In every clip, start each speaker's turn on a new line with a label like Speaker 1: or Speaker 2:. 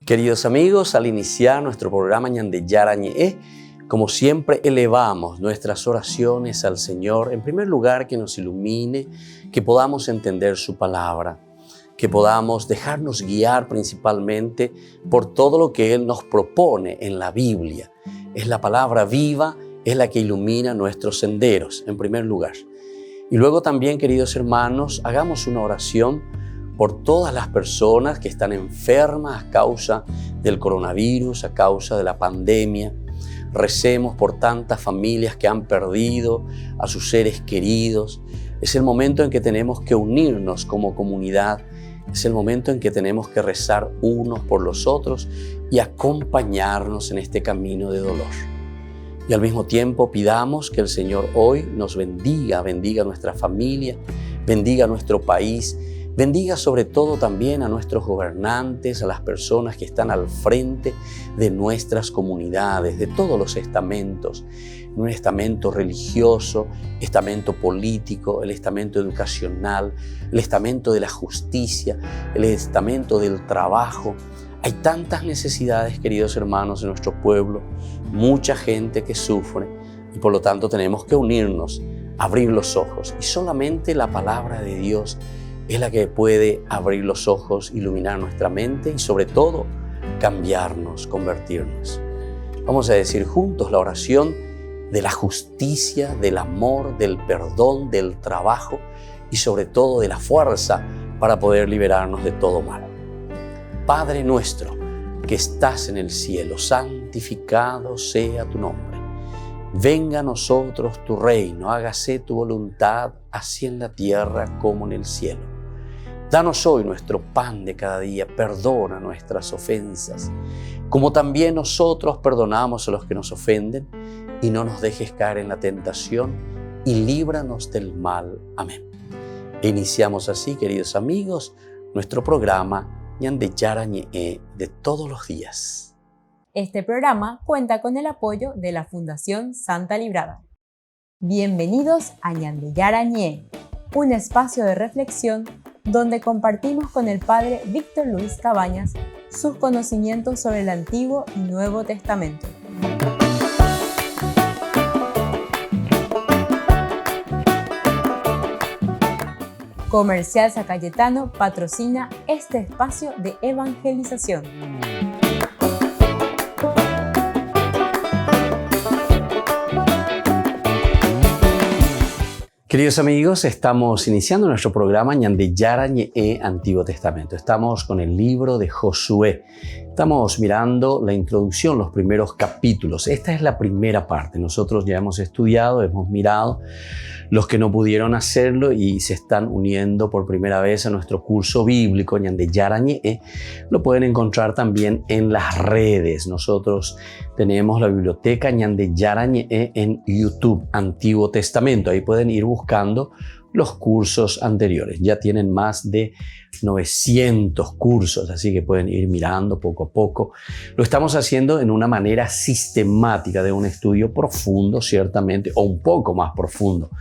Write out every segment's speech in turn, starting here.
Speaker 1: Queridos amigos, al iniciar nuestro programa Ñande Yarañe, como siempre elevamos nuestras oraciones al Señor, en primer lugar que nos ilumine, que podamos entender su palabra, que podamos dejarnos guiar principalmente por todo lo que Él nos propone en la Biblia. Es la palabra viva, es la que ilumina nuestros senderos, en primer lugar. Y luego también, queridos hermanos, hagamos una oración por todas las personas que están enfermas a causa del coronavirus, a causa de la pandemia. Recemos por tantas familias que han perdido a sus seres queridos. Es el momento en que tenemos que unirnos como comunidad. Es el momento en que tenemos que rezar unos por los otros y acompañarnos en este camino de dolor. Y al mismo tiempo pidamos que el Señor hoy nos bendiga nuestra familia, bendiga nuestro país, bendiga sobre todo también a nuestros gobernantes, a las personas que están al frente de nuestras comunidades, de todos los estamentos, un estamento religioso, estamento político, el estamento educacional, el estamento de la justicia, el estamento del trabajo. Hay tantas necesidades, queridos hermanos, en nuestro pueblo, mucha gente que sufre y por lo tanto tenemos que unirnos, abrir los ojos y solamente la palabra de Dios es la que puede abrir los ojos, iluminar nuestra mente y sobre todo cambiarnos, convertirnos. Vamos a decir juntos la oración de la justicia, del amor, del perdón, del trabajo y sobre todo de la fuerza para poder liberarnos de todo mal. Padre nuestro que estás en el cielo, santificado sea tu nombre. Venga a nosotros tu reino, hágase tu voluntad, así en la tierra como en el cielo. Danos hoy nuestro pan de cada día, perdona nuestras ofensas, como también nosotros perdonamos a los que nos ofenden, y no nos dejes caer en la tentación, y líbranos del mal. Amén. E iniciamos así, queridos amigos, nuestro programa Ñande Yarañe de todos los días.
Speaker 2: Este programa cuenta con el apoyo de la Fundación Santa Librada. Bienvenidos a Ñande Yarañe, un espacio de reflexión donde compartimos con el Padre Víctor Luis Cabañas sus conocimientos sobre el Antiguo y Nuevo Testamento. Comercial San Cayetano patrocina este espacio de evangelización.
Speaker 1: Queridos amigos, estamos iniciando nuestro programa Ñande Yarañe Antiguo Testamento. Estamos con el libro de Josué. Estamos mirando la introducción, los primeros capítulos. Esta es la primera parte. Nosotros ya hemos estudiado, hemos mirado los que no pudieron hacerlo y se están uniendo por primera vez a nuestro curso bíblico Ñande Yarañe. Lo pueden encontrar también en las redes. Nosotros tenemos la biblioteca Ñande Yarañe en YouTube, Antiguo Testamento. Ahí pueden ir buscando los cursos anteriores. Ya tienen más de 900 cursos, así que pueden ir mirando poco a poco. Lo estamos haciendo en una manera sistemática, de un estudio profundo, ciertamente, o un poco más profundo.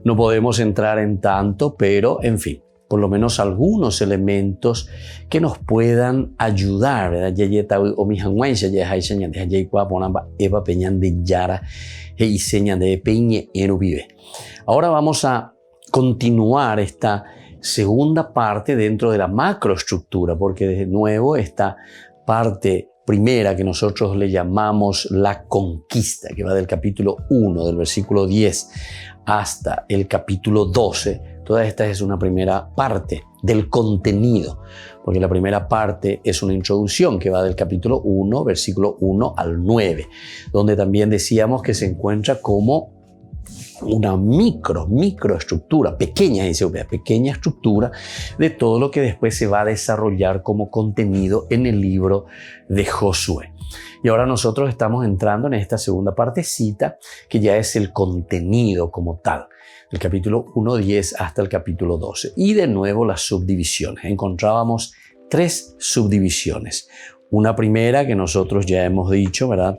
Speaker 1: No podemos entrar en tanto, pero en fin, por lo menos algunos elementos que nos puedan ayudar, ¿verdad? Ahora vamos a continuar esta segunda parte dentro de la macroestructura, porque de nuevo esta parte primera que nosotros le llamamos la conquista, que va del capítulo 1, del versículo 10 hasta el capítulo 12, toda esta es una primera parte del contenido, porque la primera parte es una introducción que va del capítulo 1, versículo 1 al 9, donde también decíamos que se encuentra como una microestructura, pequeña estructura de todo lo que después se va a desarrollar como contenido en el libro de Josué. Y ahora nosotros estamos entrando en esta segunda partecita que ya es el contenido como tal, del capítulo 1:10 hasta el capítulo 12. Y de nuevo las subdivisiones. Encontrábamos 3 subdivisiones. Una primera que nosotros ya hemos dicho, ¿verdad?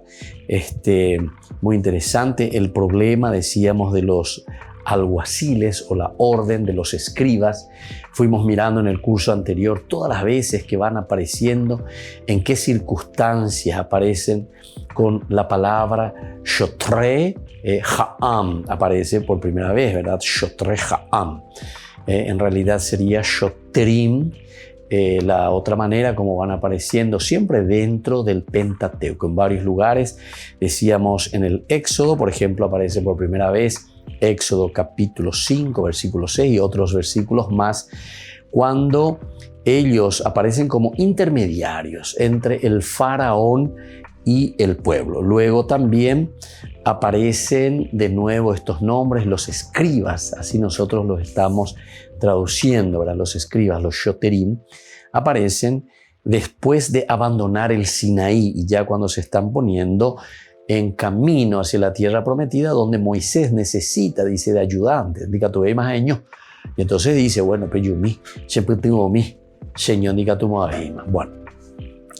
Speaker 1: Muy interesante, el problema, decíamos, de los alguaciles o la orden de los escribas. Fuimos mirando en el curso anterior todas las veces que van apareciendo, en qué circunstancias aparecen con la palabra shotrei ha'am. Aparece por primera vez, ¿verdad? Shotrei ha'am. En realidad sería shotrim. La otra manera como van apareciendo siempre dentro del Pentateuco. En varios lugares, decíamos en el Éxodo, por ejemplo, aparece por primera vez Éxodo capítulo 5, versículo 6 y otros versículos más, cuando ellos aparecen como intermediarios entre el faraón y el pueblo. Luego también aparecen de nuevo estos nombres, los escribas, así nosotros los estamos traduciendo, ¿verdad? Los escribas, los shoterim, aparecen después de abandonar el Sinaí y ya cuando se están poniendo en camino hacia la tierra prometida, donde Moisés necesita, dice, de ayudantes. Diga tu más años. Y entonces dice, bueno, pues yo siempre tengo mi Señor, diga tu más. Bueno,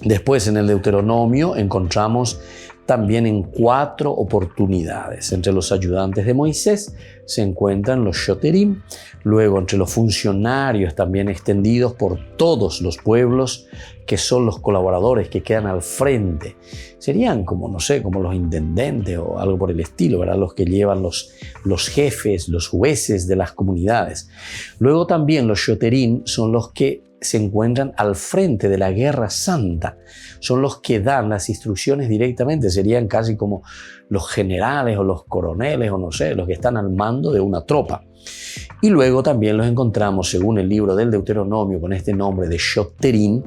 Speaker 1: después en el Deuteronomio encontramos también en 4 oportunidades. Entre los ayudantes de Moisés se encuentran los shoterim, luego entre los funcionarios también extendidos por todos los pueblos, que son los colaboradores que quedan al frente. Serían como, no sé, como los intendentes o algo por el estilo, ¿verdad? Los que llevan los jefes, los jueces de las comunidades. Luego también los shoterim son los que se encuentran al frente de la guerra santa. Son los que dan las instrucciones directamente. Serían casi como los generales o los coroneles o no sé, los que están al mando de una tropa. Y luego también los encontramos, según el libro del Deuteronomio, con este nombre de shoterim,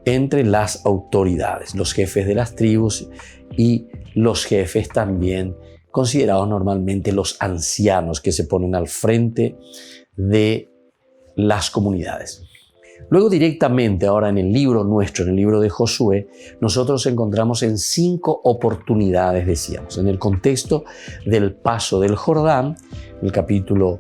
Speaker 1: entre las autoridades, los jefes de las tribus y los jefes también considerados normalmente los ancianos que se ponen al frente de las comunidades. Luego directamente ahora en el libro nuestro, en el libro de Josué, nosotros encontramos en 5 oportunidades, decíamos, en el contexto del paso del Jordán, el capítulo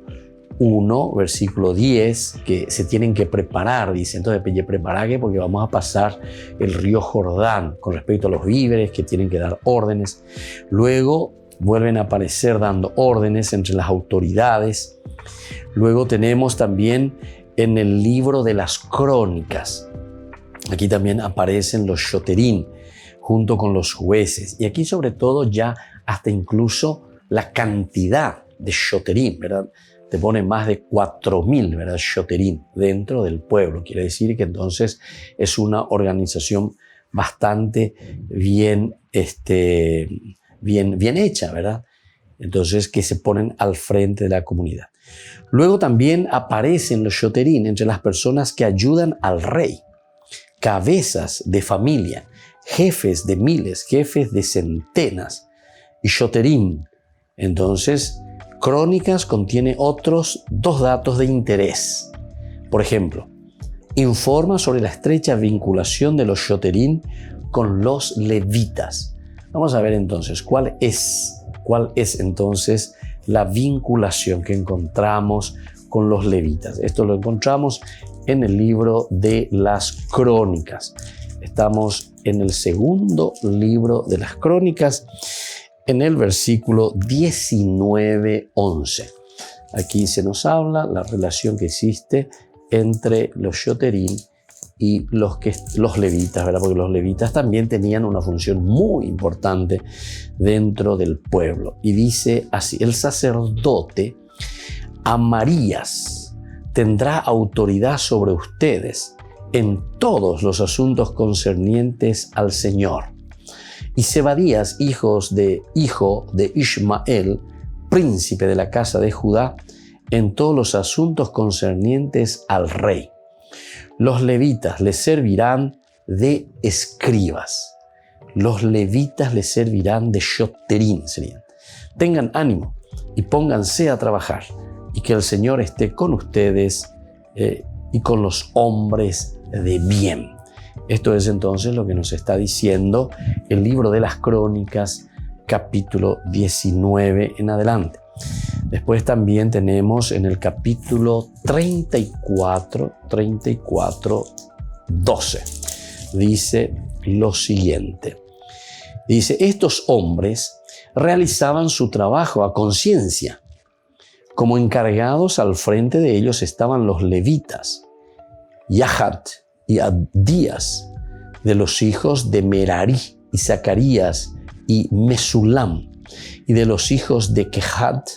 Speaker 1: 1, versículo 10, que se tienen que preparar, dice, entonces preparaque porque vamos a pasar el río Jordán con respecto a los víveres que tienen que dar órdenes. Luego vuelven a aparecer dando órdenes entre las autoridades. Luego tenemos también en el libro de las crónicas. Aquí también aparecen los shoterim junto con los jueces. Y aquí sobre todo ya hasta incluso la cantidad de shoterim, ¿verdad? Te pone más de 4.000, ¿verdad? Shoterim dentro del pueblo. Quiere decir que entonces es una organización bastante bien hecha, ¿verdad? Entonces que se ponen al frente de la comunidad. Luego también aparecen los shoterim entre las personas que ayudan al rey, cabezas de familia, jefes de miles, jefes de centenas y shoterim. Entonces, Crónicas contiene otros 2 datos de interés. Por ejemplo, informa sobre la estrecha vinculación de los shoterim con los levitas. Vamos a ver entonces cuál es entonces la vinculación que encontramos con los levitas. Esto lo encontramos en el libro de las Crónicas. Estamos en el segundo libro de las Crónicas, en el versículo 19-11. Aquí se nos habla la relación que existe entre los shoterim y los levitas, ¿verdad? Porque los levitas también tenían una función muy importante dentro del pueblo. Y dice así, el sacerdote Amarías tendrá autoridad sobre ustedes en todos los asuntos concernientes al Señor. Y Zebadías, hijo de Ismael, príncipe de la casa de Judá, en todos los asuntos concernientes al rey. Los levitas les servirán de escribas. Los levitas les servirán de shoterim, serían. Tengan ánimo y pónganse a trabajar, y que el Señor esté con ustedes y con los hombres de bien. Esto es entonces lo que nos está diciendo el libro de las Crónicas, capítulo 19 en adelante. Después también tenemos en el capítulo 34, 12. Dice lo siguiente. Dice, estos hombres realizaban su trabajo a conciencia, Como encargados al frente de ellos estaban los levitas, Yahat y Abdías, de los hijos de Merari, y Zacarías y Mesulam, y de los hijos de Kehat,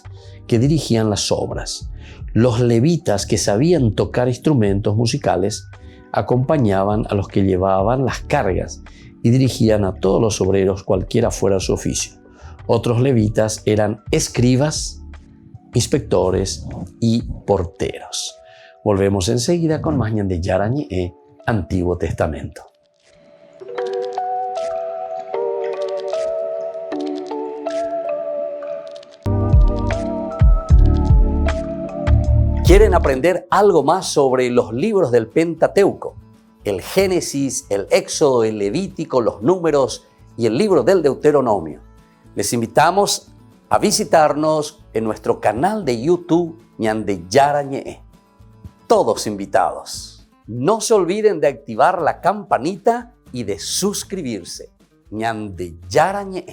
Speaker 1: que dirigían las obras. Los levitas, que sabían tocar instrumentos musicales, acompañaban a los que llevaban las cargas y dirigían a todos los obreros, cualquiera fuera su oficio. Otros levitas eran escribas, inspectores y porteros. Volvemos enseguida con más Ñan de Yarañé, Antiguo Testamento. ¿Quieren aprender algo más sobre los libros del Pentateuco? El Génesis, el Éxodo, el Levítico, los Números y el libro del Deuteronomio. Les invitamos a visitarnos en nuestro canal de YouTube Ñan de Yarañé. Todos invitados. No se olviden de activar la campanita y de suscribirse. Ñan de Yarañé.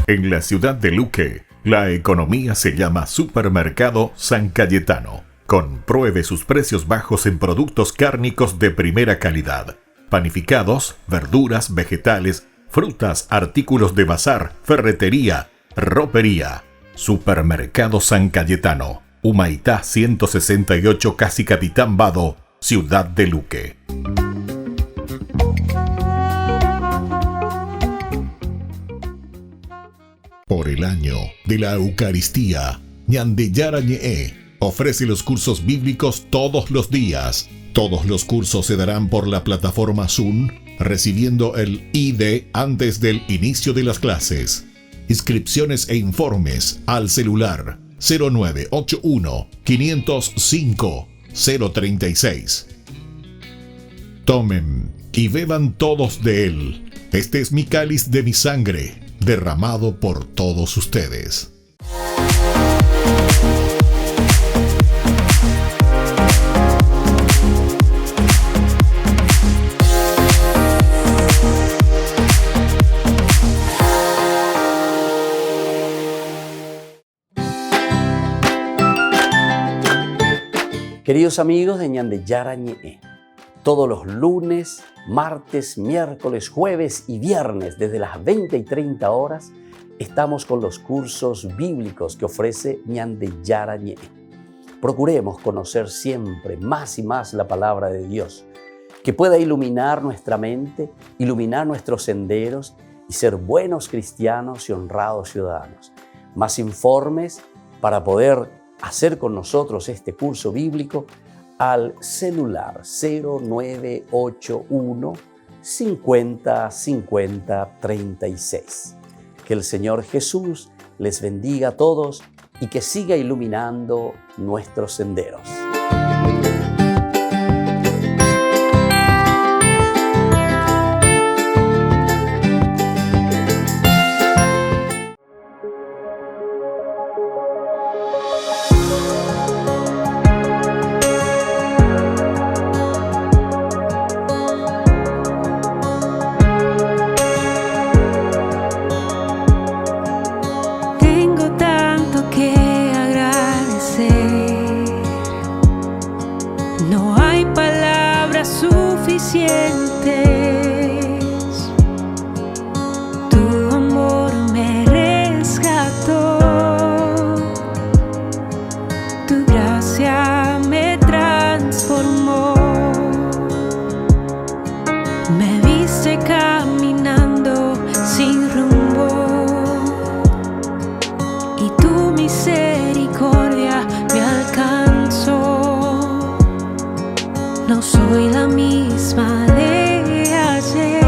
Speaker 3: En la ciudad de Luque, la economía se llama Supermercado San Cayetano. Compruebe sus precios bajos en productos cárnicos de primera calidad. Panificados, verduras, vegetales, frutas, artículos de bazar, ferretería, ropería. Supermercado San Cayetano, Humaitá 168, Casi Capitán Vado, ciudad de Luque. Por el año de la Eucaristía, Ñan de Yarañé ofrece los cursos bíblicos todos los días. Todos los cursos se darán por la plataforma Zoom, recibiendo el ID antes del inicio de las clases. Inscripciones e informes al celular 0981 505 036. Tomen y beban todos de él. Este es mi cáliz de mi sangre, derramado por todos ustedes.
Speaker 1: Queridos amigos de Ñan de Yarañé, todos los lunes, martes, miércoles, jueves y viernes desde las 20 y 30 horas estamos con los cursos bíblicos que ofrece Ñan de Yarañé. Procuremos conocer siempre más y más la palabra de Dios, que pueda iluminar nuestra mente, iluminar nuestros senderos y ser buenos cristianos y honrados ciudadanos. Más informes para poder hacer con nosotros este curso bíblico al celular 0981 50 50 36. Que el Señor Jesús les bendiga a todos y que siga iluminando nuestros senderos.
Speaker 4: Tu amor me rescató, tu gracia me transformó, me viste caminando sin rumbo y tu misericordia me alcanzó. No soy la misma de ayer,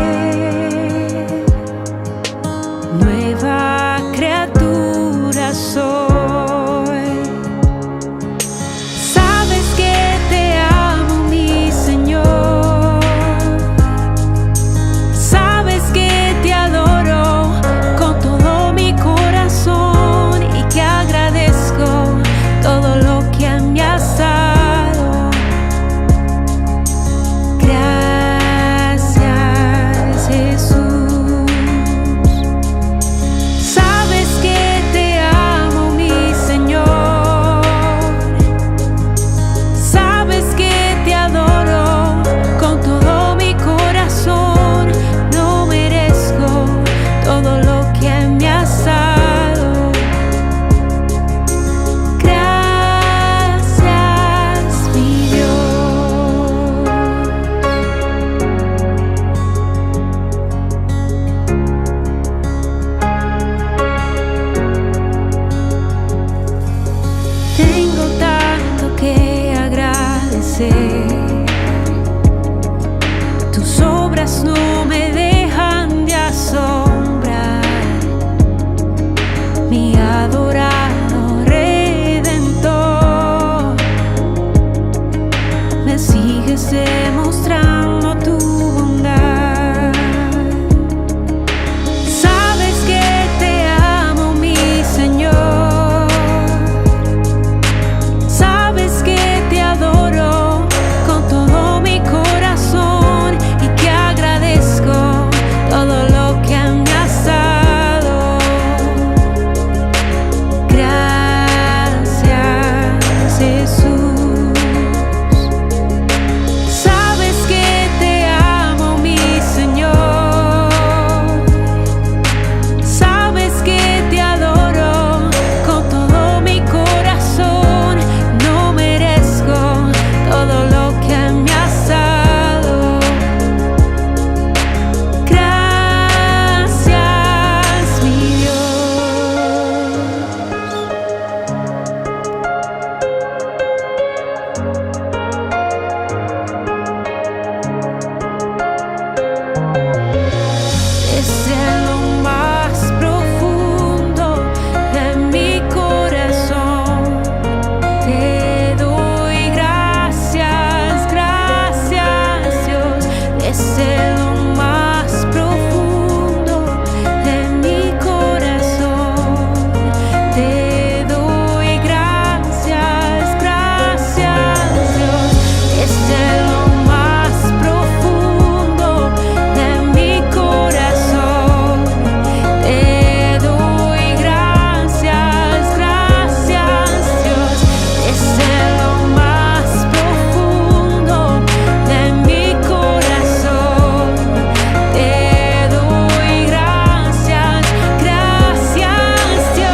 Speaker 4: nueva criatura soy. Sabes que te amo, mi Señor, Tengo tanto que agradecer. Tus obras no me dejan de asombrar. Mi adorado Redentor, me sigues demostrando tu bondad. Sabes que te amo, mi Señor. Sabes que te adoro con todo mi corazón y que agradezco todo lo que me has dado. Gracias, Jesús. Sabes que te amo, mi Señor. Sabes que te adoro con todo mi corazón. No merezco todo lo que me has dado. Gracias, mi Dios. Desde lo más profundo de mi corazón te doy gracias, gracias, Dios. Desde lo más profundo de mi corazón te doy gracias, gracias, Dios. Desde lo más profundo de mi corazón te doy gracias, gracias, Dios. Desde lo más profundo de mi corazón te doy gracias, gracias, Dios.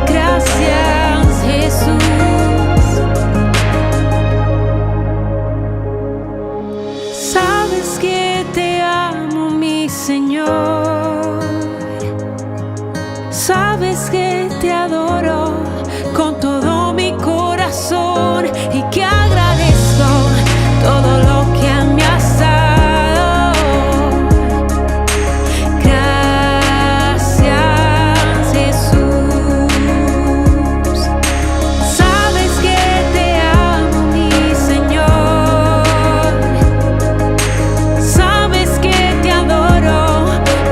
Speaker 4: Gracias, Jesús. Sabes que te amo, mi Señor. Sabes que te adoro con todo mi corazón y que agradezco todo lo que me has dado. Gracias, Jesús. Sabes que te amo, mi Señor. Sabes que te adoro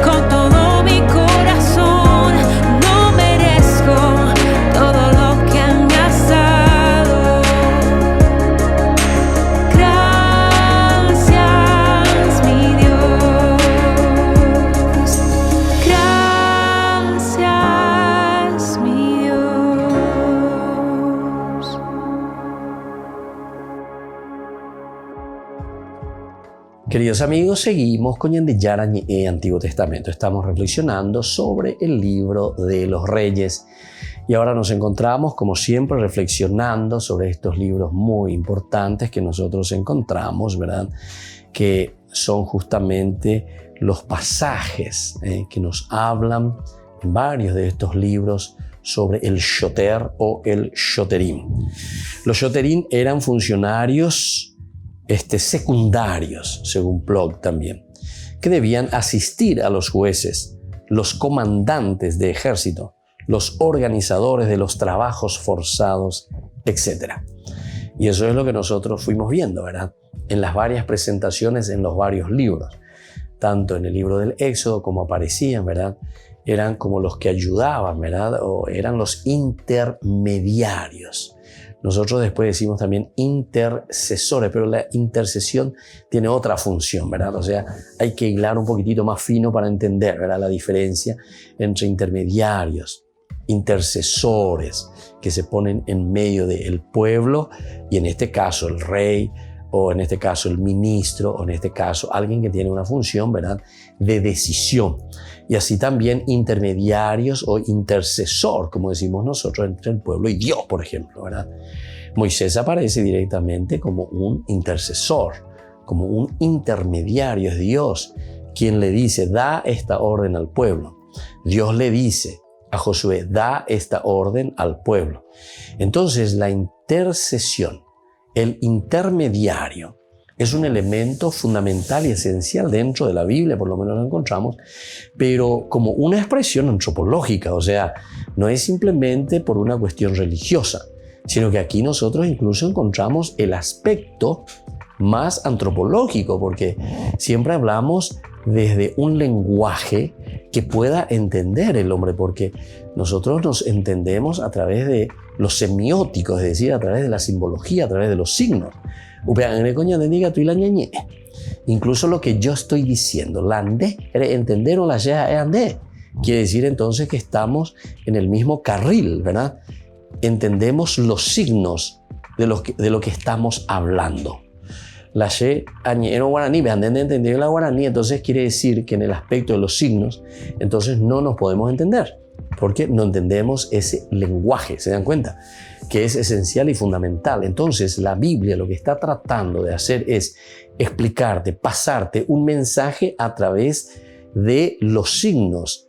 Speaker 4: con todo mi corazón. No merezco todo lo que me has dado. Gracias, mi Dios. Gracias, mi Dios.
Speaker 1: Queridos amigos, seguimos con Ñande Yarañe, Antiguo Testamento. Estamos reflexionando sobre el libro de los Reyes y ahora nos encontramos, como siempre, reflexionando sobre estos libros muy importantes que nosotros encontramos, ¿verdad? Que son justamente los pasajes que nos hablan en varios de estos libros sobre el shoter o el shoterim. Los shoterim eran funcionarios secundarios, según Plog también, que debían asistir a los jueces, los comandantes de ejército, los organizadores de los trabajos forzados, etc. Y eso es lo que nosotros fuimos viendo, ¿verdad? En las varias presentaciones, en los varios libros, tanto en el libro del Éxodo como aparecían, ¿verdad? Eran como los que ayudaban, ¿verdad? O eran los intermediarios. Nosotros después decimos también intercesores, pero la intercesión tiene otra función, ¿verdad? O sea, hay que hilar un poquitito más fino para entender, ¿verdad? La diferencia entre intermediarios, intercesores, que se ponen en medio del pueblo, y en este caso el rey, o en este caso el ministro, o en este caso alguien que tiene una función, ¿verdad?, de decisión. Y así también intermediarios o intercesor, como decimos nosotros, entre el pueblo y Dios, por ejemplo, ¿verdad? Moisés aparece directamente como un intercesor, como un intermediario. Es Dios quien le dice, da esta orden al pueblo. Dios le dice a Josué, da esta orden al pueblo. Entonces la intercesión, el intermediario, es un elemento fundamental y esencial dentro de la Biblia, por lo menos lo encontramos, pero como una expresión antropológica, o sea, no es simplemente por una cuestión religiosa, sino que aquí nosotros incluso encontramos el aspecto más antropológico, porque siempre hablamos desde un lenguaje que pueda entender el hombre, porque nosotros nos entendemos a través de los semióticos, es decir, a través de la simbología, a través de los signos. Incluso lo que yo estoy diciendo, entender o la quiere decir entonces que estamos en el mismo carril, ¿verdad? Entendemos los signos de lo que estamos hablando. La she añero guaraní, entender la guaraní, entonces quiere decir que en el aspecto de los signos, entonces no nos podemos entender, porque no entendemos ese lenguaje, ¿se dan cuenta? Que es esencial y fundamental. Entonces la Biblia lo que está tratando de hacer es explicarte, pasarte un mensaje a través de los signos.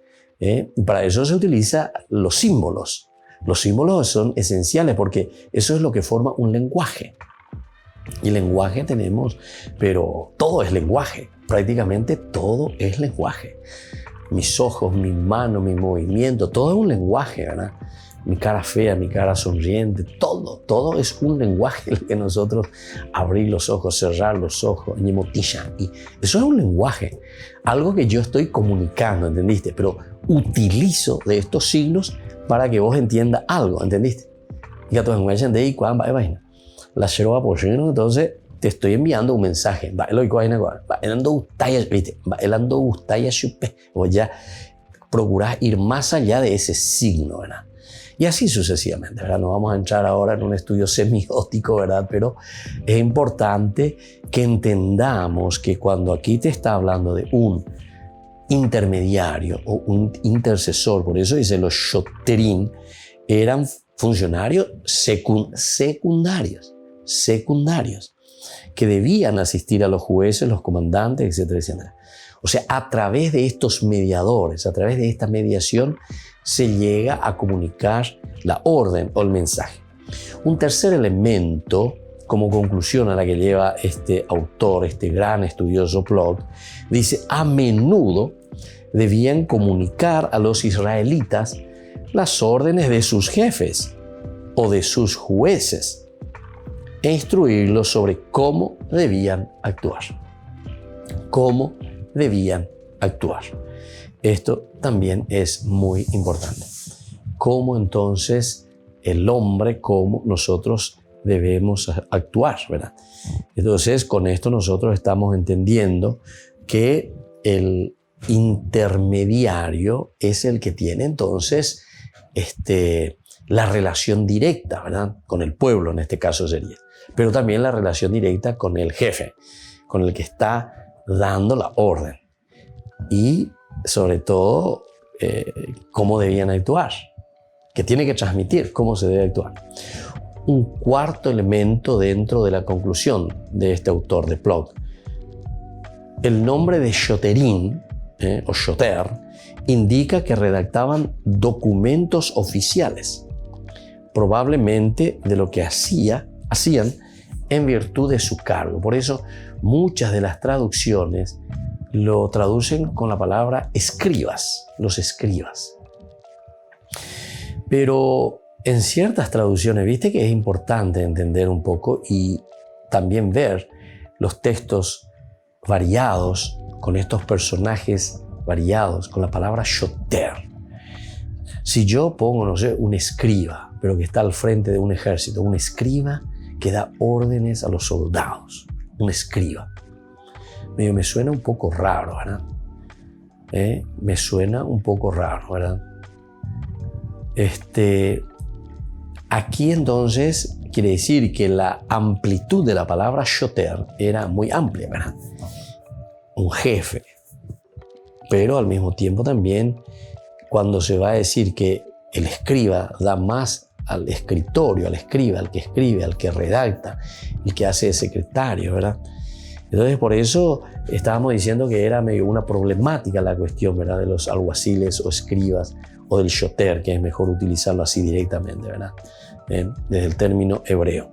Speaker 1: Para eso se utilizan los símbolos. Los símbolos son esenciales porque eso es lo que forma un lenguaje. Y lenguaje tenemos, pero todo es lenguaje. Prácticamente todo es lenguaje. Mis ojos, mi mano, mi movimiento, todo es un lenguaje, ¿verdad? Mi cara fea, mi cara sonriente, todo es un lenguaje el que nosotros abrir los ojos, cerrar los ojos, y eso es un lenguaje, algo que yo estoy comunicando, ¿entendiste? Pero utilizo de estos signos para que vos entiendas algo, ¿entendiste? Entonces te estoy enviando un mensaje, o ya procurás ir más allá de ese signo, ¿verdad? Y así sucesivamente, ¿verdad? No vamos a entrar ahora en un estudio semiótico, ¿verdad? Pero es importante que entendamos que cuando aquí te está hablando de un intermediario o un intercesor, por eso dice los shoterim, eran funcionarios secundarios, que debían asistir a los jueces, los comandantes, etcétera, etcétera. O sea, a través de estos mediadores, a través de esta mediación, se llega a comunicar la orden o el mensaje. Un tercer elemento, como conclusión a la que lleva este autor, este gran estudioso Plock, dice, a menudo debían comunicar a los israelitas las órdenes de sus jefes o de sus jueces e instruirlos sobre cómo debían actuar. Cómo debían actuar. Esto también es muy importante. Cómo entonces el hombre, cómo nosotros debemos actuar, ¿verdad? Entonces, con esto nosotros estamos entendiendo que el intermediario es el que tiene entonces la relación directa, ¿verdad? Con el pueblo, en este caso sería. Pero también la relación directa con el jefe, con el que está dando la orden. Y sobre todo, cómo debían actuar, que tiene que transmitir cómo se debe actuar. Un cuarto elemento dentro de la conclusión de este autor de Plock. El nombre de shoterim, o shoter, indica que redactaban documentos oficiales, probablemente de lo que hacían en virtud de su cargo. Por eso, muchas de las traducciones lo traducen con la palabra escribas, los escribas. Pero en ciertas traducciones, viste que es importante entender un poco y también ver los textos variados con estos personajes variados, con la palabra shoter. Si yo pongo, no sé, un escriba, pero que está al frente de un ejército, un escriba que da órdenes a los soldados, un escriba. Me suena un poco raro, ¿verdad? Me suena un poco raro, ¿verdad? Aquí entonces quiere decir que la amplitud de la palabra shoter era muy amplia, ¿verdad? Un jefe. Pero al mismo tiempo también, cuando se va a decir que el escriba da más al escritorio, al escriba, al que escribe, al que redacta, el que hace de secretario, ¿verdad? Entonces, por eso estábamos diciendo que era medio una problemática la cuestión, ¿verdad?, de los alguaciles o escribas o del shoter, que es mejor utilizarlo así directamente, ¿verdad?, desde el término hebreo.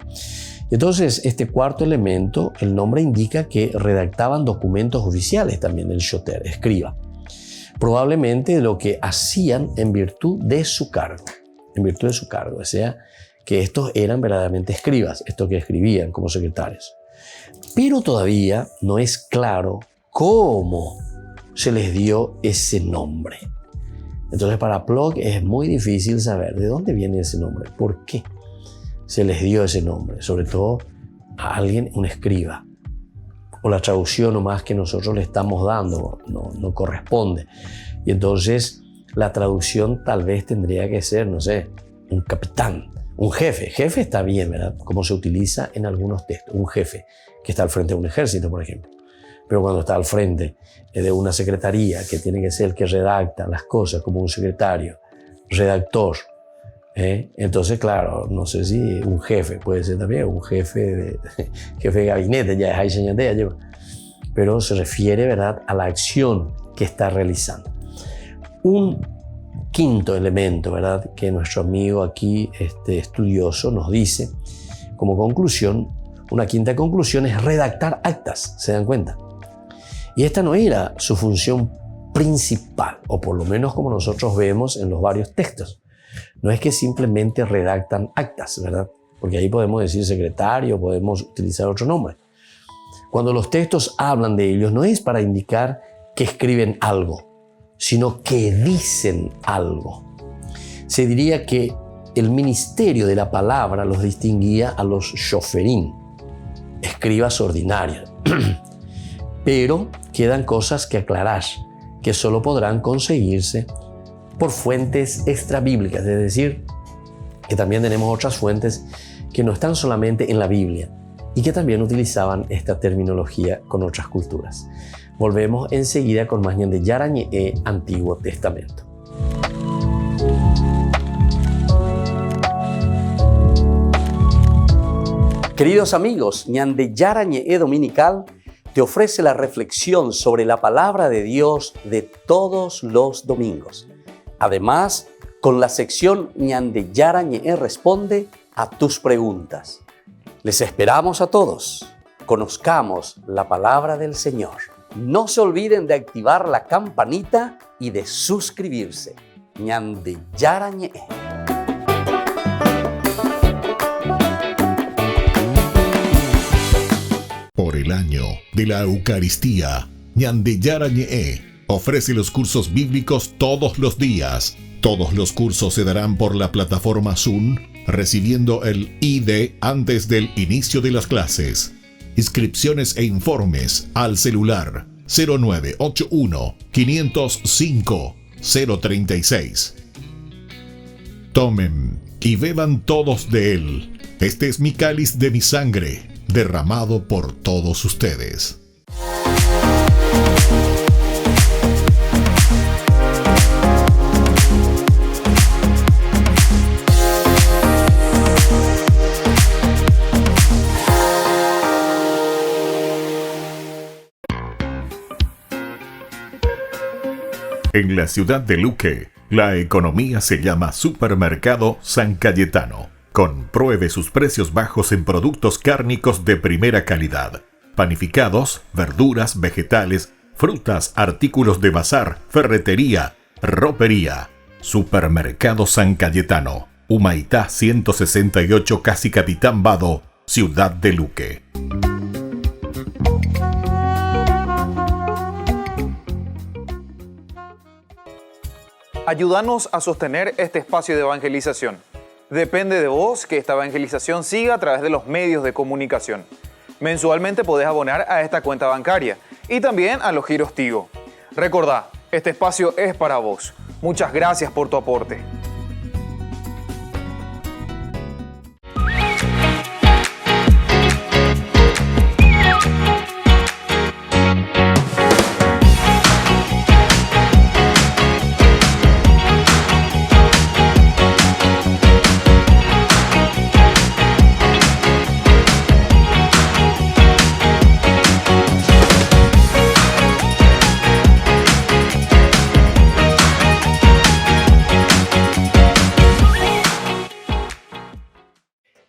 Speaker 1: Entonces, este cuarto elemento, el nombre indica que redactaban documentos oficiales también, el shoter, escriba. Probablemente lo que hacían en virtud de su cargo, o sea, que estos eran verdaderamente escribas, estos que escribían como secretarios. Pero todavía no es claro cómo se les dio ese nombre. Entonces, para Plock es muy difícil saber de dónde viene ese nombre, por qué se les dio ese nombre, sobre todo a alguien, un escriba. O la traducción nomás que nosotros le estamos dando no corresponde. Y entonces la traducción tal vez tendría que ser, no sé, un capitán, un jefe. Jefe está bien, ¿verdad? Como se utiliza en algunos textos. Un jefe que está al frente de un ejército, por ejemplo. Pero cuando está al frente de una secretaría, que tiene que ser el que redacta las cosas como un secretario, redactor, entonces, claro, no sé si un jefe, puede ser también un jefe de gabinete, ya es ahí señalé, pero se refiere, ¿verdad?, a la acción que está realizando. Un quinto elemento, ¿verdad?, que nuestro amigo aquí, estudioso, nos dice como conclusión, una quinta conclusión es redactar actas, ¿se dan cuenta? Y esta no era su función principal, o por lo menos como nosotros vemos en los varios textos. No es que simplemente redactan actas, ¿verdad? Porque ahí podemos decir secretario, podemos utilizar otro nombre. Cuando los textos hablan de ellos, no es para indicar que escriben algo, sino que dicen algo. Se diría que el ministerio de la palabra los distinguía a los shoferín, escribas ordinarios. Pero quedan cosas que aclarar, que solo podrán conseguirse por fuentes extrabíblicas, es decir, que también tenemos otras fuentes que no están solamente en la Biblia y que también utilizaban esta terminología con otras culturas. Volvemos enseguida con más Ñande Yarañe, Antiguo Testamento. Queridos amigos, Ñande Yarañe Dominical te ofrece la reflexión sobre la palabra de Dios de todos los domingos. Además, con la sección Ñande Yarañe responde a tus preguntas. Les esperamos a todos. Conozcamos la palabra del Señor. No se olviden de activar la campanita y de suscribirse. Ñande Yarañe.
Speaker 3: Por el año de la Eucaristía, Ñande Yarañe ofrece los cursos bíblicos todos los días. Todos los cursos se darán por la plataforma Zoom, recibiendo el ID antes del inicio de las clases. Inscripciones e informes al celular 0981 505 036. Tomen y beban todos de él. Este es mi cáliz de mi sangre, derramado por todos ustedes. En la ciudad de Luque, la economía se llama Supermercado San Cayetano. Compruebe sus precios bajos en productos cárnicos de primera calidad. Panificados, verduras, vegetales, frutas, artículos de bazar, ferretería, ropería. Supermercado San Cayetano, Humaitá 168, Casi Capitán Vado, ciudad de Luque.
Speaker 5: Ayúdanos a sostener este espacio de evangelización. Depende de vos que esta evangelización siga a través de los medios de comunicación. Mensualmente podés abonar a esta cuenta bancaria y también a los giros Tigo. Recordá, este espacio es para vos. Muchas gracias por tu aporte.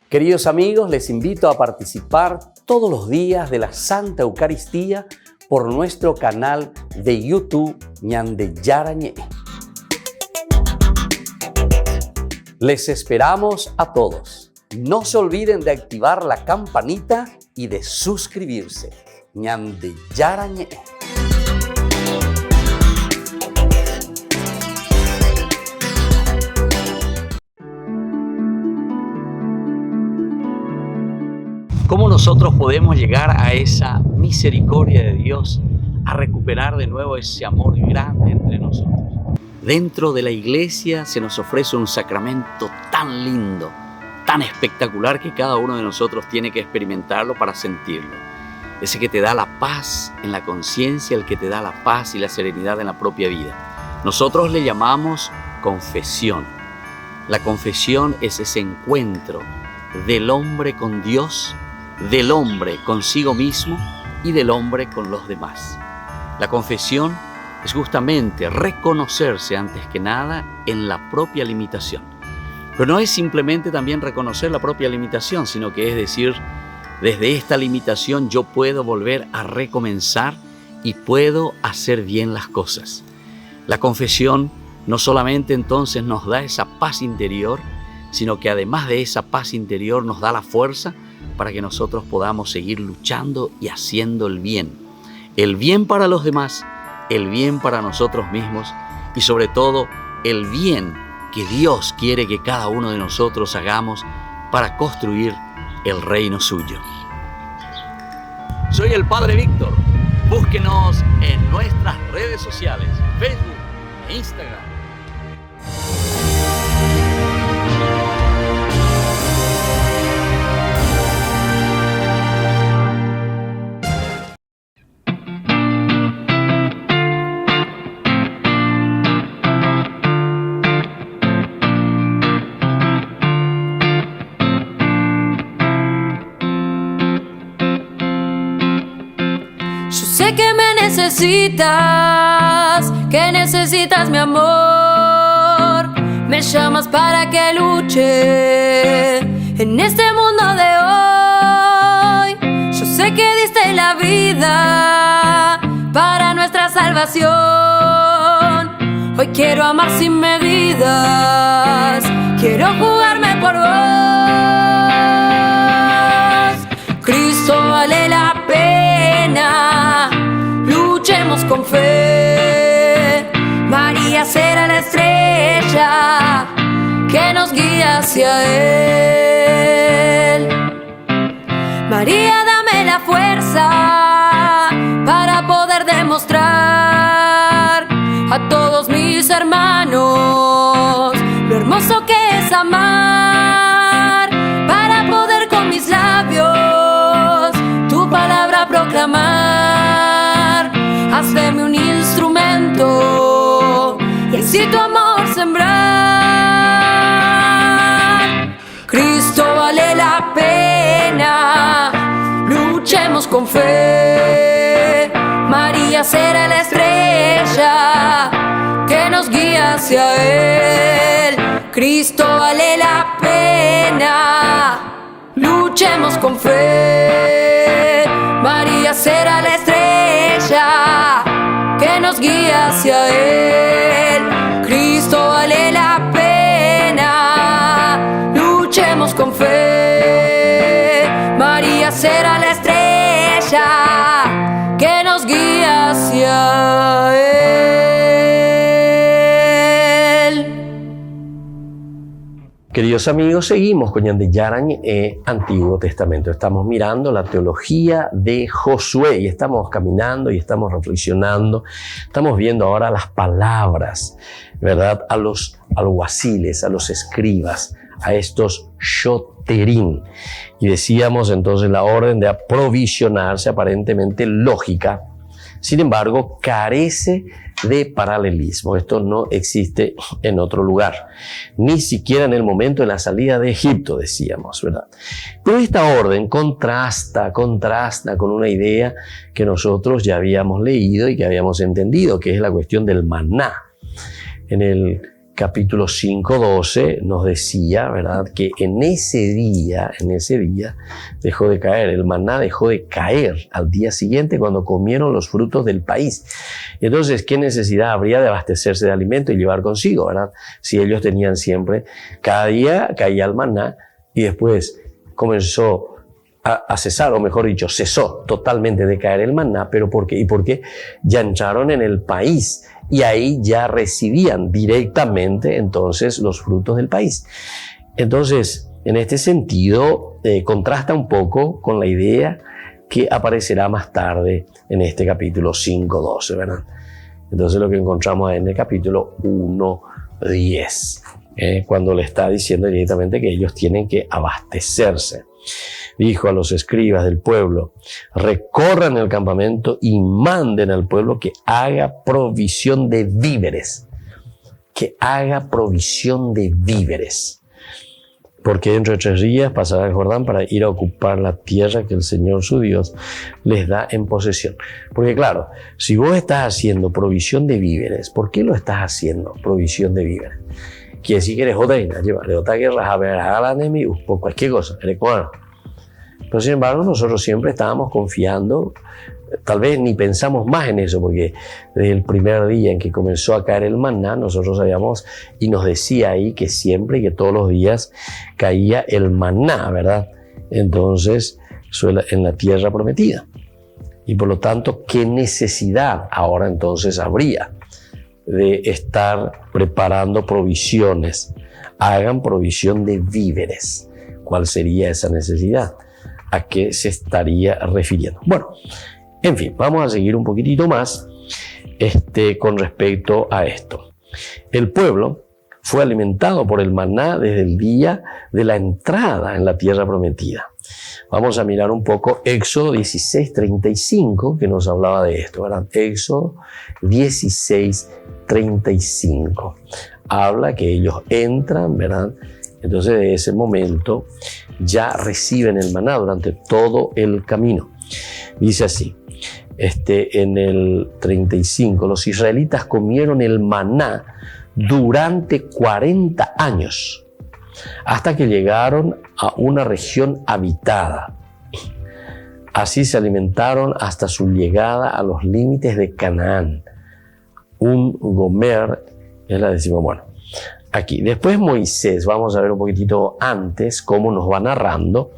Speaker 1: Queridos amigos, les invito a participar todos los días de la Santa Eucaristía por nuestro canal de YouTube Ñande Yarañé. Les esperamos a todos. No se olviden de activar la campanita y de suscribirse. Ñande Yarañé. ¿Cómo nosotros podemos llegar a esa misericordia de Dios, a recuperar de nuevo ese amor grande entre nosotros? Dentro de la iglesia se nos ofrece un sacramento tan lindo, tan espectacular, que cada uno de nosotros tiene que experimentarlo para sentirlo. Ese que te da la paz en la conciencia, el que te da la paz y la serenidad en la propia vida. Nosotros le llamamos confesión. La confesión es ese encuentro del hombre con Dios, del hombre consigo mismo y del hombre con los demás. La confesión es justamente reconocerse antes que nada en la propia limitación. Pero no es simplemente también reconocer la propia limitación, sino que es decir, desde esta limitación yo puedo volver a recomenzar y puedo hacer bien las cosas. La confesión no solamente entonces nos da esa paz interior, sino que además de esa paz interior nos da la fuerza para que nosotros podamos seguir luchando y haciendo el bien para los demás, el bien para nosotros mismos y sobre todo el bien que Dios quiere que cada uno de nosotros hagamos para construir el reino suyo. Soy el Padre Víctor. Búsquenos en nuestras redes sociales, Facebook e Instagram.
Speaker 4: Sé que me necesitas, que necesitas mi amor. Me llamas para que luche en este mundo de hoy. Yo sé que diste la vida para nuestra salvación. Hoy quiero amar sin medidas, quiero jugarme por vos. Cristo vale la pena, luchemos con fe. María será la estrella que nos guía hacia Él. María, dame la fuerza para poder demostrar a todos mis hermanos lo hermoso que es amar, para poder con mis labios tu palabra proclamar. Hazme un instrumento y así tu amor sembrar. Cristo vale la pena, luchemos con fe. María será la estrella que nos guía hacia Él. Cristo vale la pena, luchemos con fe. María será la estrella que nos guía hacia Él. Cristo vale la pena, luchemos con fe. María será la estrella que nos guía hacia Él.
Speaker 1: Queridos amigos, seguimos con Ñande Yarañé, Antiguo Testamento. Estamos mirando la teología de Josué y estamos caminando y estamos reflexionando. Estamos viendo ahora las palabras, ¿verdad? A los alguaciles, a los escribas, a estos shoterín. Y decíamos entonces la orden de aprovisionarse, aparentemente lógica, sin embargo, carece de paralelismo. Esto no existe en otro lugar, ni siquiera en el momento de la salida de Egipto, decíamos, ¿verdad? Pero esta orden contrasta con una idea que nosotros ya habíamos leído y que habíamos entendido, que es la cuestión del maná. En el capítulo 5:12 nos decía, ¿verdad?, que en ese día dejó de caer, el maná dejó de caer al día siguiente cuando comieron los frutos del país. Entonces, ¿qué necesidad habría de abastecerse de alimento y llevar consigo, ¿verdad?, si ellos tenían siempre, cada día caía el maná y después comenzó a cesar, o mejor dicho, cesó totalmente de caer el maná? ¿Pero por qué? Y porque ya entraron en el país y ahí ya recibían directamente entonces los frutos del país. Entonces, en este sentido, contrasta un poco con la idea que aparecerá más tarde en este capítulo 5:12, ¿verdad? Entonces, lo que encontramos en el capítulo 1:10, cuando le está diciendo directamente que ellos tienen que abastecerse. Dijo a los escribas del pueblo: recorran el campamento y manden al pueblo que haga provisión de víveres. Que haga provisión de víveres. Porque dentro de 3 días pasará el Jordán para ir a ocupar la tierra que el Señor su Dios les da en posesión. Porque claro, si vos estás haciendo provisión de víveres, ¿por qué lo estás haciendo provisión de víveres? Quiere decir que eres otra, llevarle otra guerra, a ver, a la enemigo, por cualquier cosa, eres cubano. Pero sin embargo, nosotros siempre estábamos confiando, tal vez ni pensamos más en eso, porque desde el primer día en que comenzó a caer el maná, nosotros sabíamos y nos decía ahí que siempre y que todos los días caía el maná, ¿verdad? Entonces, en la tierra prometida. Y por lo tanto, ¿qué necesidad ahora entonces habría de estar preparando provisiones? Hagan provisión de víveres. ¿Cuál sería esa necesidad? ¿A qué se estaría refiriendo? Bueno, en fin, vamos a seguir un poquitito más con respecto a esto. El pueblo fue alimentado por el maná desde el día de la entrada en la tierra prometida. Vamos a mirar un poco Éxodo 16:35, que nos hablaba de esto, ¿verdad? Éxodo 16:35. Habla que ellos entran, ¿verdad? Entonces, de ese momento ya reciben el maná durante todo el camino. Dice así, en el 35, los israelitas comieron el maná durante 40 años, hasta que llegaron a una región habitada. Así se alimentaron hasta su llegada a los límites de Canaán. Un gomer es la décima. Bueno, aquí. Después Moisés, vamos a ver un poquitito antes cómo nos va narrando,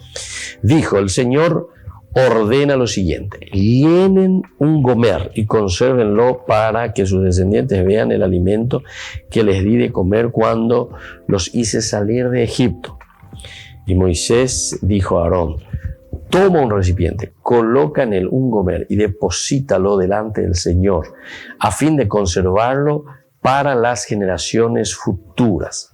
Speaker 1: dijo: el Señor ordena lo siguiente: llenen un gomer y consérvenlo para que sus descendientes vean el alimento que les di de comer cuando los hice salir de Egipto. Y Moisés dijo a Aarón: toma un recipiente, coloca en él un gomer y deposítalo delante del Señor, a fin de conservarlo para las generaciones futuras.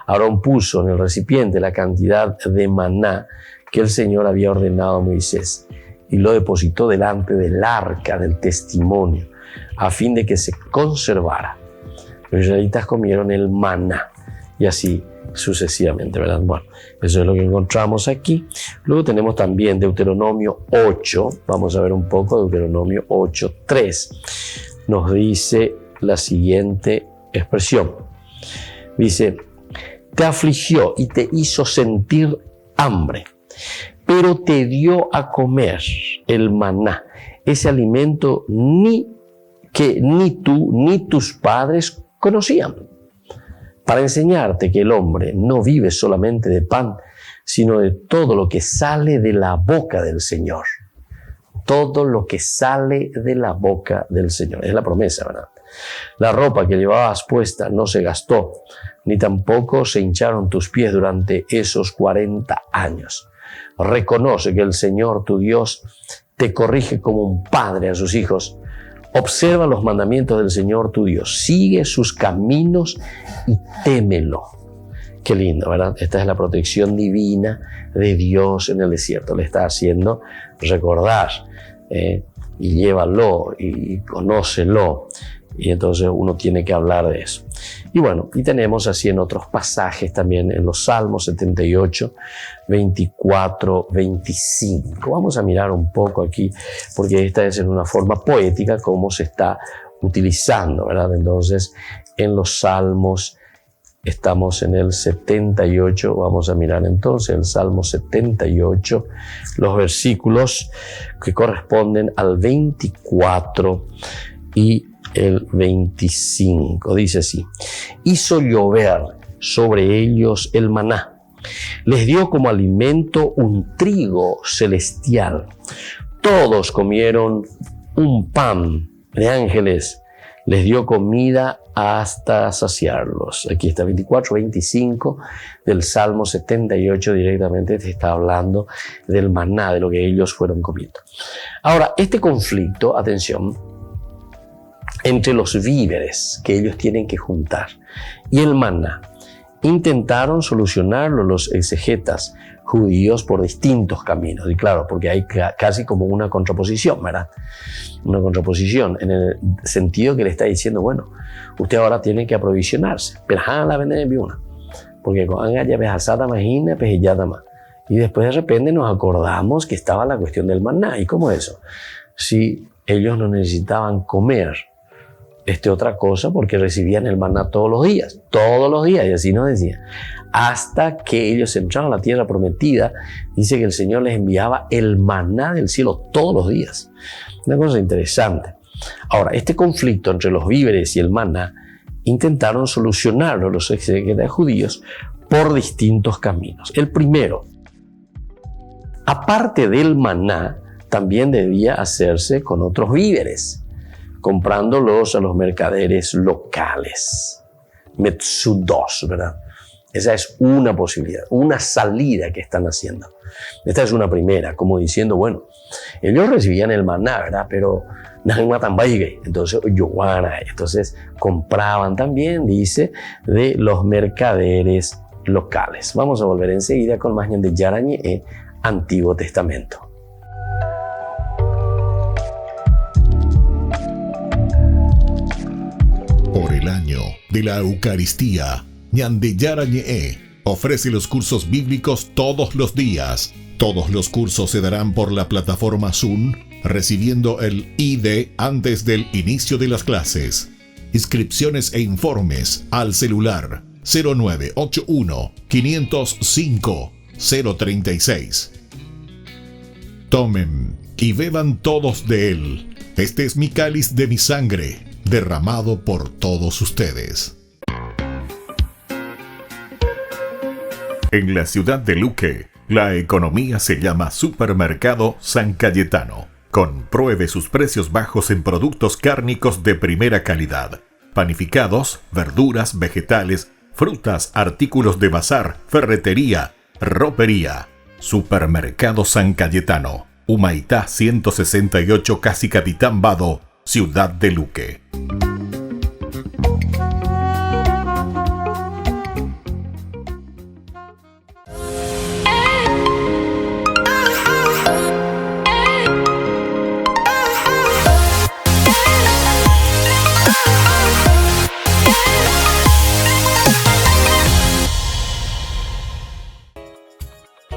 Speaker 1: Aarón puso en el recipiente la cantidad de maná que el Señor había ordenado a Moisés y lo depositó delante del arca del testimonio, a fin de que se conservara. Los israelitas comieron el maná y así sucesivamente, ¿verdad? Bueno, eso es lo que encontramos aquí. Luego tenemos también Deuteronomio 8. Vamos a ver un poco Deuteronomio 8:3. Nos dice la siguiente expresión. Dice: te afligió y te hizo sentir hambre, pero te dio a comer el maná, ese alimento que ni tú ni tus padres conocían, para enseñarte que el hombre no vive solamente de pan, sino de todo lo que sale de la boca del Señor. Todo lo que sale de la boca del Señor. Es la promesa, ¿verdad? La ropa que llevabas puesta no se gastó, ni tampoco se hincharon tus pies durante esos 40 años. Reconoce que el Señor, tu Dios, te corrige como un padre a sus hijos. Observa los mandamientos del Señor, tu Dios. Sigue sus caminos y témelo. Qué lindo, ¿verdad? Esta es la protección divina de Dios en el desierto. Le está haciendo recordar, y llévalo y conócelo. Y entonces uno tiene que hablar de eso. Y bueno, y tenemos así en otros pasajes también en los Salmos 78, 24, 25. Vamos a mirar un poco aquí, porque esta es en una forma poética cómo se está utilizando, ¿verdad? Entonces, en los Salmos Estamos en el 78, vamos a mirar entonces el Salmo 78, los versículos que corresponden al 24 y el 25. Dice así: hizo llover sobre ellos el maná, les dio como alimento un trigo celestial. Todos comieron un pan de ángeles, les dio comida hasta saciarlos. Aquí está 24, 25 del Salmo 78, directamente te está hablando del maná, de lo que ellos fueron comiendo. Ahora, este conflicto, atención, entre los víveres que ellos tienen que juntar y el maná, intentaron solucionarlo los exegetas judíos por distintos caminos. Y claro, porque hay casi como una contraposición, ¿verdad? Una contraposición en el sentido que le está diciendo, bueno, usted ahora tiene que aprovisionarse. Pero la venden en viuna. Porque con ya pejasata imagina, pejillata más. Y después de repente nos acordamos que estaba la cuestión del maná. ¿Y cómo eso? Si ellos no necesitaban comer otra cosa porque recibían el maná todos los días, y así nos decía. Hasta que ellos entraron a la tierra prometida, dice que el Señor les enviaba el maná del cielo todos los días. Una cosa interesante. Ahora, este conflicto entre los víveres y el maná intentaron solucionarlo los exegetas judíos por distintos caminos. El primero, aparte del maná, también debía hacerse con otros víveres, comprándolos a los mercaderes locales. Metsudos, ¿verdad? Esa es una posibilidad, una salida que están haciendo. Esta es una primera, como diciendo, bueno, ellos recibían el maná, ¿verdad? Pero entonces compraban también, dice, de los mercaderes locales. Vamos a volver enseguida con más de Yarañé, Antiguo Testamento.
Speaker 3: Por el año de la Eucaristía, Ñande Yarañé ofrece los cursos bíblicos todos los días. Todos los cursos se darán por la plataforma Zoom, recibiendo el ID antes del inicio de las clases. Inscripciones e informes al celular 0981 505 036. Tomen y beban todos de él. Este es mi cáliz de mi sangre, derramado por todos ustedes. En la ciudad de Luque, la economía se llama Supermercado San Cayetano. Compruebe sus precios bajos en productos cárnicos de primera calidad. Panificados, verduras, vegetales, frutas, artículos de bazar, ferretería, ropería. Supermercado San Cayetano. Humaitá 168, Casi Capitán Vado, Ciudad de Luque.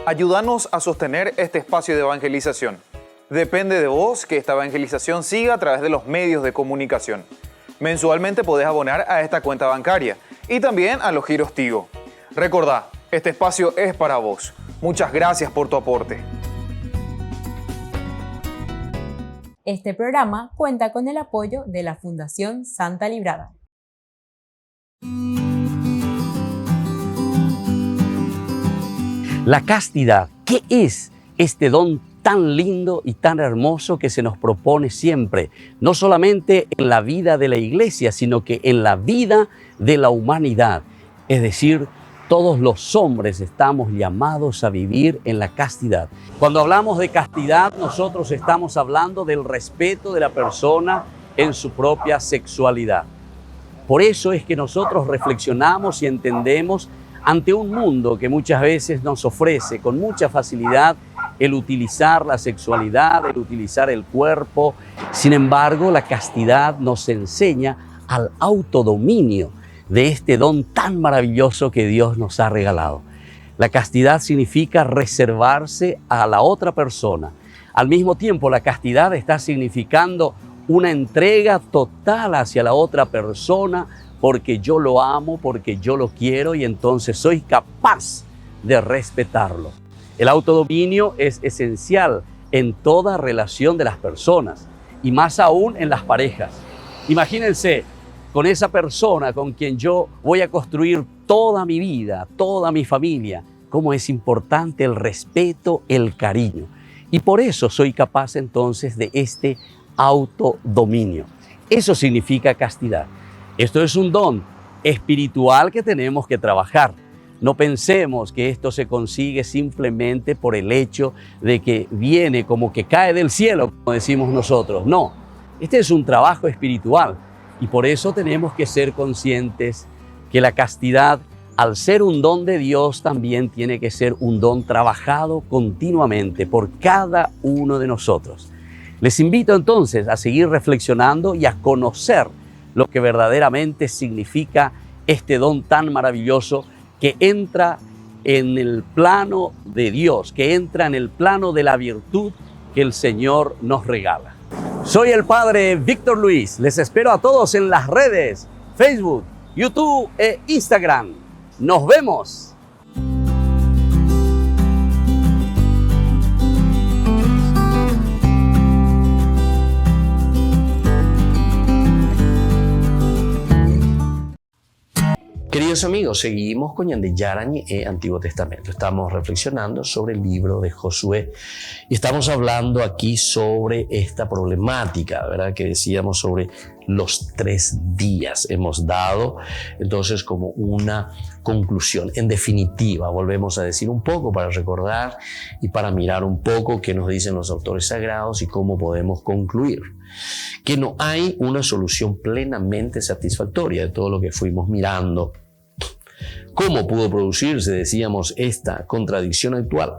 Speaker 5: Ayúdanos a sostener este espacio de evangelización. Depende de vos que esta evangelización siga a través de los medios de comunicación. Mensualmente podés abonar a esta cuenta bancaria y también a los giros Tigo. Recordá, este espacio es para vos. Muchas gracias por tu aporte.
Speaker 2: Este programa cuenta con el apoyo de la Fundación Santa Librada.
Speaker 1: La castidad, ¿qué es este don tan lindo y tan hermoso que se nos propone siempre? No solamente en la vida de la iglesia, sino que en la vida de la humanidad. Es decir, todos los hombres estamos llamados a vivir en la castidad. Cuando hablamos de castidad, nosotros estamos hablando del respeto de la persona en su propia sexualidad. Por eso es que nosotros reflexionamos y entendemos ante un mundo que muchas veces nos ofrece con mucha facilidad el utilizar la sexualidad, el utilizar el cuerpo. Sin embargo, la castidad nos enseña al autodominio de este don tan maravilloso que Dios nos ha regalado. La castidad significa reservarse a la otra persona. Al mismo tiempo, la castidad está significando una entrega total hacia la otra persona porque yo lo amo, porque yo lo quiero y entonces soy capaz de respetarlo. El autodominio es esencial en toda relación de las personas y más aún en las parejas. Imagínense con esa persona con quien yo voy a construir toda mi vida, toda mi familia, cómo es importante el respeto, el cariño. Y por eso soy capaz entonces de este autodominio. Eso significa castidad. Esto es un don espiritual que tenemos que trabajar. No pensemos que esto se consigue simplemente por el hecho de que viene como que cae del cielo, como decimos nosotros. No, este es un trabajo espiritual y por eso tenemos que ser conscientes que la castidad, al ser un don de Dios, también tiene que ser un don trabajado continuamente por cada uno de nosotros. Les invito entonces a seguir reflexionando y a conocer lo que verdaderamente significa este don tan maravilloso que entra en el plano de Dios, que entra en el plano de la virtud que el Señor nos regala. Soy el Padre Víctor Luis. Les espero a todos en las redes, Facebook, YouTube e Instagram. ¡Nos vemos! Queridos amigos, seguimos con Ñande Yarañe, Antiguo Testamento. Estamos reflexionando sobre el libro de Josué y estamos hablando aquí sobre esta problemática, ¿verdad? Que decíamos sobre los 3 días. Hemos dado entonces como una conclusión. En definitiva, volvemos a decir un poco para recordar y para mirar un poco qué nos dicen los autores sagrados y cómo podemos concluir. Que no hay una solución plenamente satisfactoria de todo lo que fuimos mirando. ¿Cómo pudo producirse, decíamos, esta contradicción actual?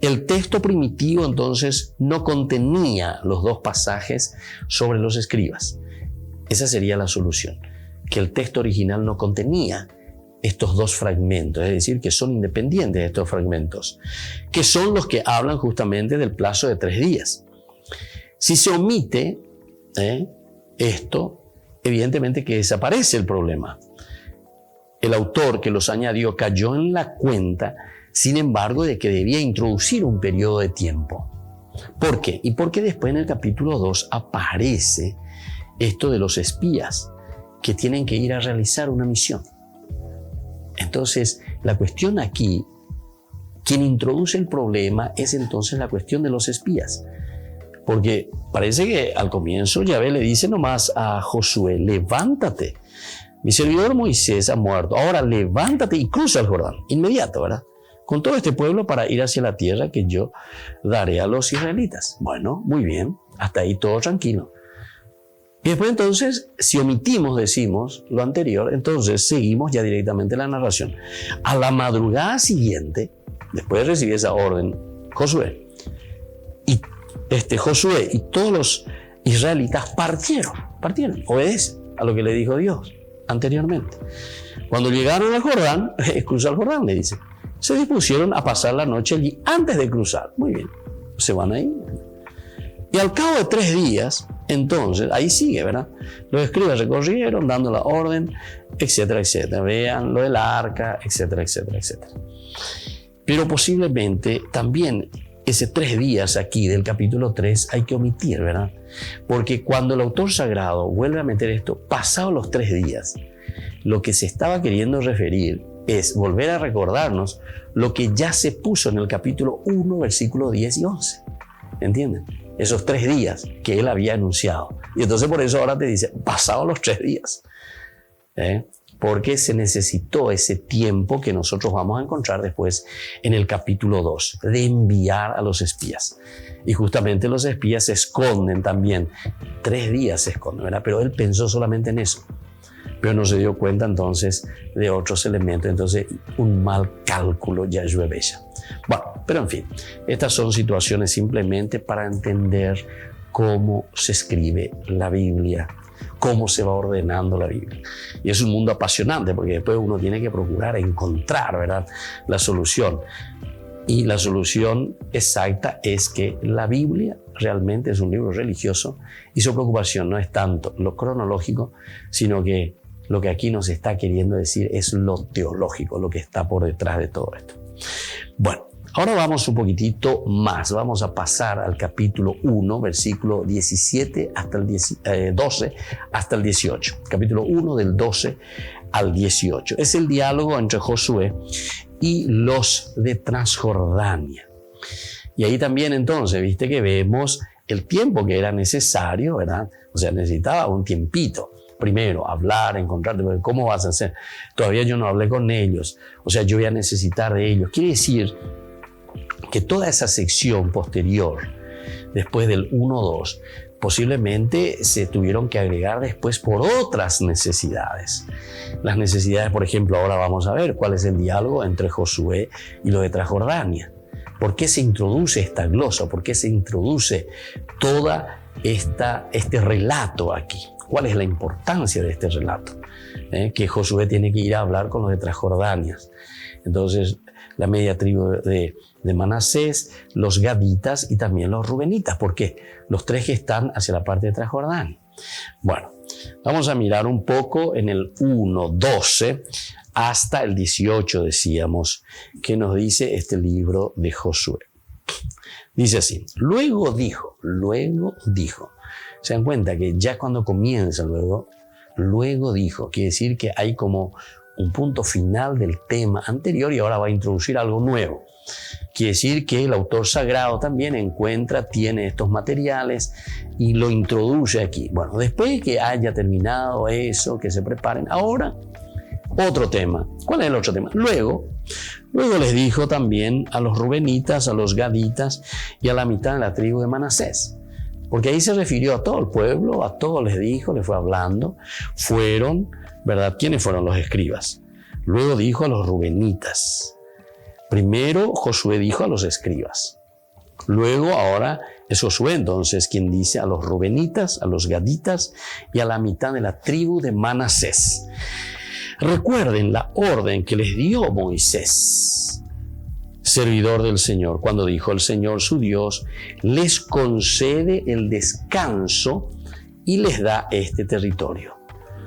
Speaker 1: El texto primitivo entonces no contenía los 2 pasajes sobre los escribas. Esa sería la solución, que el texto original no contenía estos 2 fragmentos, es decir, que son independientes de estos fragmentos, que son los que hablan justamente del plazo de 3 días. Si se omite esto, evidentemente que desaparece el problema. El autor que los añadió cayó en la cuenta, sin embargo, de que debía introducir un periodo de tiempo. ¿Por qué? Y porque después en el capítulo 2 aparece esto de los espías que tienen que ir a realizar una misión. Entonces, la cuestión aquí, quien introduce el problema es entonces la cuestión de los espías. Porque parece que al comienzo Yahvé le dice nomás a Josué, levántate. Mi servidor Moisés ha muerto. Ahora levántate y cruza el Jordán. Inmediato, ¿verdad? Con todo este pueblo para ir hacia la tierra que yo daré a los israelitas. Bueno, muy bien. Hasta ahí todo tranquilo. Y después entonces, si omitimos, decimos, lo anterior, entonces seguimos ya directamente la narración. A la madrugada siguiente, después de recibir esa orden, Josué y todos los israelitas partieron, obedecen a lo que le dijo Dios anteriormente. Cuando llegaron al Jordán, cruza el Jordán, le dice, se dispusieron a pasar la noche allí antes de cruzar. Muy bien, se van ahí. Y al cabo de 3 días, entonces, ahí sigue, ¿verdad? Los escribas recorrieron dando la orden, etcétera, etcétera. Vean lo del arca, etcétera, etcétera, etcétera. Pero posiblemente también ese 3 días aquí del capítulo 3 hay que omitir, ¿verdad? Porque cuando el autor sagrado vuelve a meter esto, pasados los 3 días, lo que se estaba queriendo referir es volver a recordarnos lo que ya se puso en el capítulo 1, versículos 10 y 11. ¿Entienden? Esos 3 días que él había anunciado. Y entonces por eso ahora te dice, pasados los 3 días. Porque se necesitó ese tiempo que nosotros vamos a encontrar después en el capítulo 2, de enviar a los espías. Y justamente los espías se esconden también. 3 días se esconden, ¿verdad? Pero él pensó solamente en eso. Pero no se dio cuenta entonces de otros elementos. Entonces, un mal cálculo ya llueve ya. Bueno, pero en fin, estas son situaciones simplemente para entender cómo se escribe la Biblia, cómo se va ordenando la Biblia. Y es un mundo apasionante porque después uno tiene que procurar encontrar, ¿verdad?, la solución. Y la solución exacta es que la Biblia realmente es un libro religioso y su preocupación no es tanto lo cronológico, sino que lo que aquí nos está queriendo decir es lo teológico, lo que está por detrás de todo esto. Bueno, ahora vamos un poquitito más. Vamos a pasar al capítulo 1, versículo 17 hasta el 12 hasta el 18. Capítulo 1 del 12 al 18. Es el diálogo entre Josué y los de Transjordania. Y ahí también entonces, viste que vemos el tiempo que era necesario, ¿verdad? O sea, necesitaba un tiempito. Primero, hablar, encontrarte, ¿cómo vas a hacer? Todavía yo no hablé con ellos, o sea, yo voy a necesitar de ellos. Quiere decir que toda esa sección posterior, después del 1-2, posiblemente se tuvieron que agregar después por otras necesidades. Las necesidades, por ejemplo, ahora vamos a ver cuál es el diálogo entre Josué y los de Transjordania. ¿Por qué se introduce esta glosa? ¿Por qué se introduce toda este relato aquí? ¿Cuál es la importancia de este relato? Que Josué tiene que ir a hablar con los de Transjordania. Entonces, la media tribu de Manasés, los gaditas y también los rubenitas. ¿Por qué? Los tres que están hacia la parte de Transjordania. Bueno, vamos a mirar un poco en el 1:12 hasta el 18, decíamos, que nos dice este libro de Josué. Dice así: luego dijo. Se dan cuenta que ya cuando comienza luego dijo, quiere decir que hay como un punto final del tema anterior y ahora va a introducir algo nuevo. Quiere decir que el autor sagrado también tiene estos materiales y lo introduce aquí. Bueno, después de que haya terminado eso, que se preparen, ahora otro tema. ¿Cuál es el otro tema? Luego les dijo también a los rubenitas, a los gaditas y a la mitad de la tribu de Manasés. Porque ahí se refirió a todo el pueblo, a todos les dijo, les fue hablando. Fueron, ¿verdad? ¿Quiénes fueron los escribas? Luego dijo a los rubenitas. Primero Josué dijo a los escribas. Luego ahora es Josué entonces quien dice a los rubenitas, a los gaditas y a la mitad de la tribu de Manasés. Recuerden la orden que les dio Moisés, servidor del Señor, cuando dijo: el Señor su Dios les concede el descanso y les da este territorio.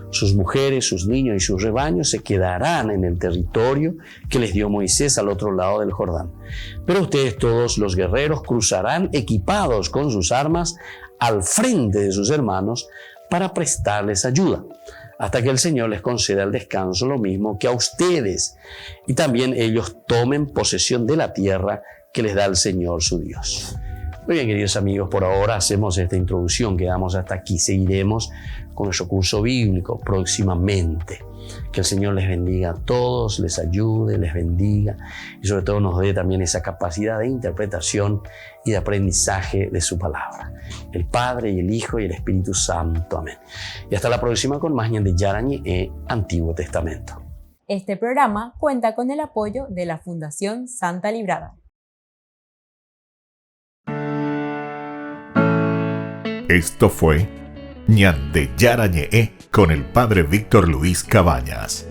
Speaker 1: Sus mujeres, sus niños y sus rebaños se quedarán en el territorio que les dio Moisés al otro lado del Jordán. Pero ustedes todos los guerreros cruzarán equipados con sus armas al frente de sus hermanos para prestarles ayuda, hasta que el Señor les conceda el descanso, lo mismo que a ustedes, y también ellos tomen posesión de la tierra que les da el Señor su Dios. Muy bien, queridos amigos, por ahora hacemos esta introducción, quedamos hasta aquí, seguiremos con nuestro curso bíblico próximamente. Que el Señor les bendiga a todos, les ayude, les bendiga y sobre todo nos dé también esa capacidad de interpretación y de aprendizaje de su palabra. El Padre y el Hijo y el Espíritu Santo. Amén. Y hasta la próxima con más Ñande Yarañe Antiguo Testamento.
Speaker 2: Este programa cuenta con el apoyo de la Fundación Santa Librada.
Speaker 3: Esto fue Ñande Yarañe con el Padre Víctor Luis Cabañas.